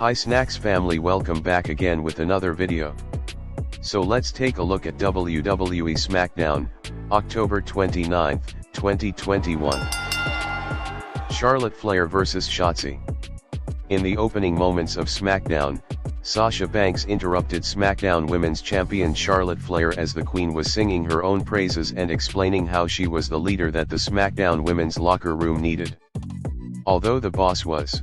Hi Snacks family, welcome back again with another video. So let's take a look at WWE Smackdown, October 29th, 2021. Charlotte Flair vs Shotzi. In the opening moments of Smackdown, Sasha Banks interrupted SmackDown Women's Champion Charlotte Flair as the Queen was singing her own praises and explaining how she was the leader that the SmackDown Women's locker room needed. Although the boss was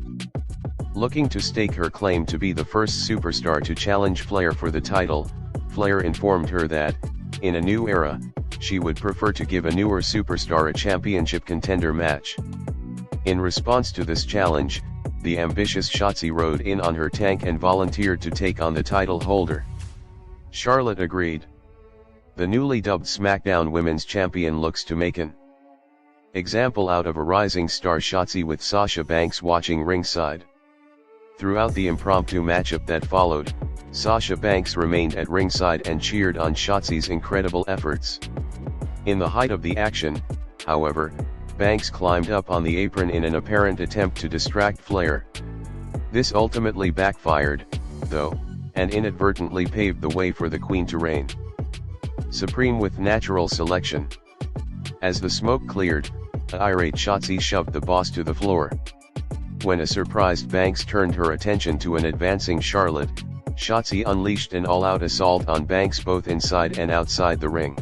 looking to stake her claim to be the first superstar to challenge Flair for the title, Flair informed her that, in a new era, she would prefer to give a newer superstar a championship contender match. In response to this challenge, the ambitious Shotzi rode in on her tank and volunteered to take on the title holder. Charlotte agreed. The newly dubbed SmackDown Women's Champion looks to make an example out of a rising star Shotzi, with Sasha Banks watching ringside. Throughout the impromptu matchup that followed, Sasha Banks remained at ringside and cheered on Shotzi's incredible efforts. In the height of the action, however, Banks climbed up on the apron in an apparent attempt to distract Flair. This ultimately backfired, though, and inadvertently paved the way for the Queen to reign supreme with natural selection. As the smoke cleared, an irate Shotzi shoved the boss to the floor. When a surprised Banks turned her attention to an advancing Charlotte, Shotzi unleashed an all-out assault on Banks both inside and outside the ring.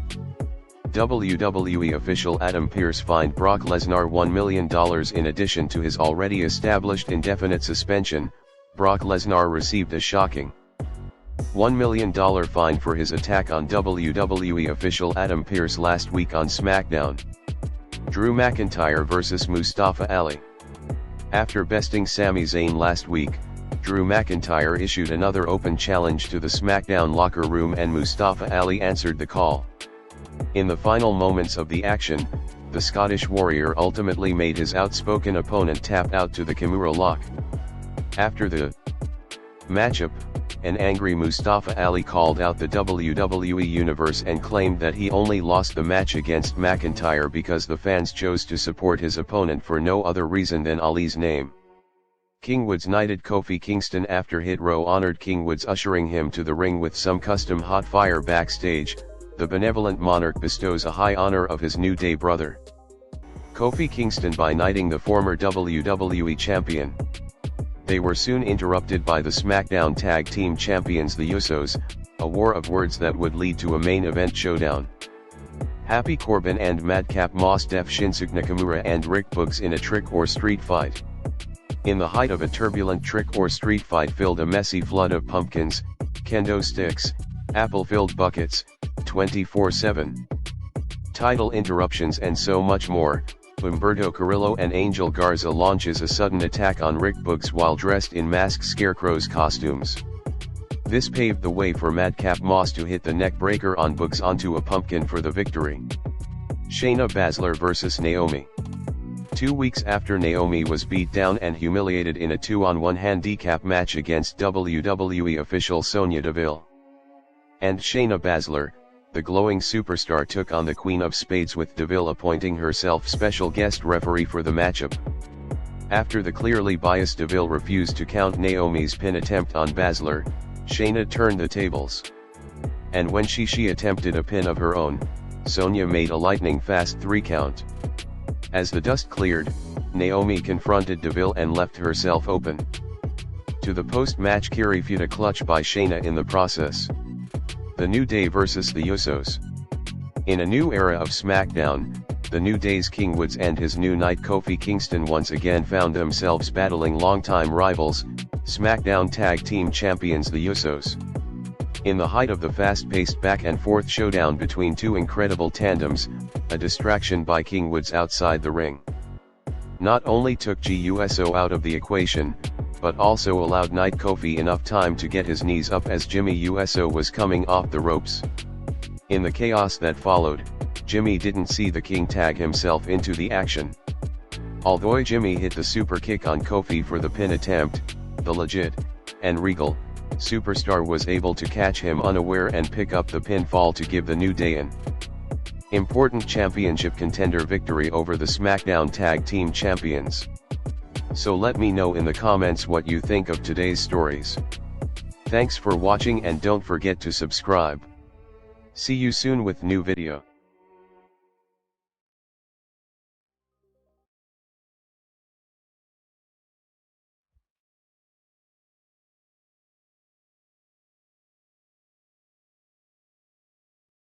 WWE official Adam Pearce fined Brock Lesnar $1 million. In addition to his already established indefinite suspension, Brock Lesnar received a shocking $1 million fine for his attack on WWE official Adam Pearce last week on SmackDown. Drew McIntyre vs Mustafa Ali. After besting Sami Zayn last week, Drew McIntyre issued another open challenge to the SmackDown locker room and Mustafa Ali answered the call. In the final moments of the action, the Scottish Warrior ultimately made his outspoken opponent tap out to the Kimura lock. After the matchup, an angry Mustafa Ali called out the WWE Universe and claimed that he only lost the match against McIntyre because the fans chose to support his opponent for no other reason than Ali's name. King Woods knighted Kofi Kingston after Hit Row honored King Woods, ushering him to the ring with some custom hot fire backstage. The benevolent monarch bestows a high honor of his New Day brother, Kofi Kingston, by knighting the former WWE champion. They were soon interrupted by the SmackDown Tag Team Champions the Usos, a war of words that would lead to a main event showdown. Happy Corbin and Madcap Moss def Shinsuke Nakamura and Boogs in a trick or street fight. In the height of a turbulent trick or street fight filled a messy flood of pumpkins, kendo sticks, apple-filled buckets, 24/7 title interruptions and so much more, Humberto Carrillo and Angel Garza launches a sudden attack on Boogs while dressed in masked scarecrows costumes. This paved the way for Madcap Moss to hit the neck breaker on Boogs onto a pumpkin for the victory. Shayna Baszler vs Naomi. 2 weeks after Naomi was beat down and humiliated in a 2-on-1 handicap match against WWE official Sonya Deville and Shayna Baszler, the glowing superstar took on the Queen of Spades, with Deville appointing herself special guest referee for the matchup. After the clearly biased Deville refused to count Naomi's pin attempt on Baszler, Shayna turned the tables. And when she attempted a pin of her own, Sonya made a lightning-fast 3 count. As the dust cleared, Naomi confronted Deville and left herself open to the post-match Kirifuda clutch by Shayna in the process. The New Day vs the Usos. In a new era of SmackDown, the New Day's King Woods and his new knight Kofi Kingston once again found themselves battling longtime rivals, SmackDown Tag Team Champions the Usos. In the height of the fast-paced back-and-forth showdown between two incredible tandems, a distraction by King Woods outside the ring not only took Uso out of the equation, but also allowed Knight Kofi enough time to get his knees up as Jimmy Uso was coming off the ropes. In the chaos that followed, Jimmy didn't see the King tag himself into the action. Although Jimmy hit the super kick on Kofi for the pin attempt, the legit and regal superstar was able to catch him unaware and pick up the pinfall to give the New Day an important championship contender victory over the SmackDown Tag Team Champions. So let me know in the comments what you think of today's stories. Thanks for watching and don't forget to subscribe. See you soon with new video.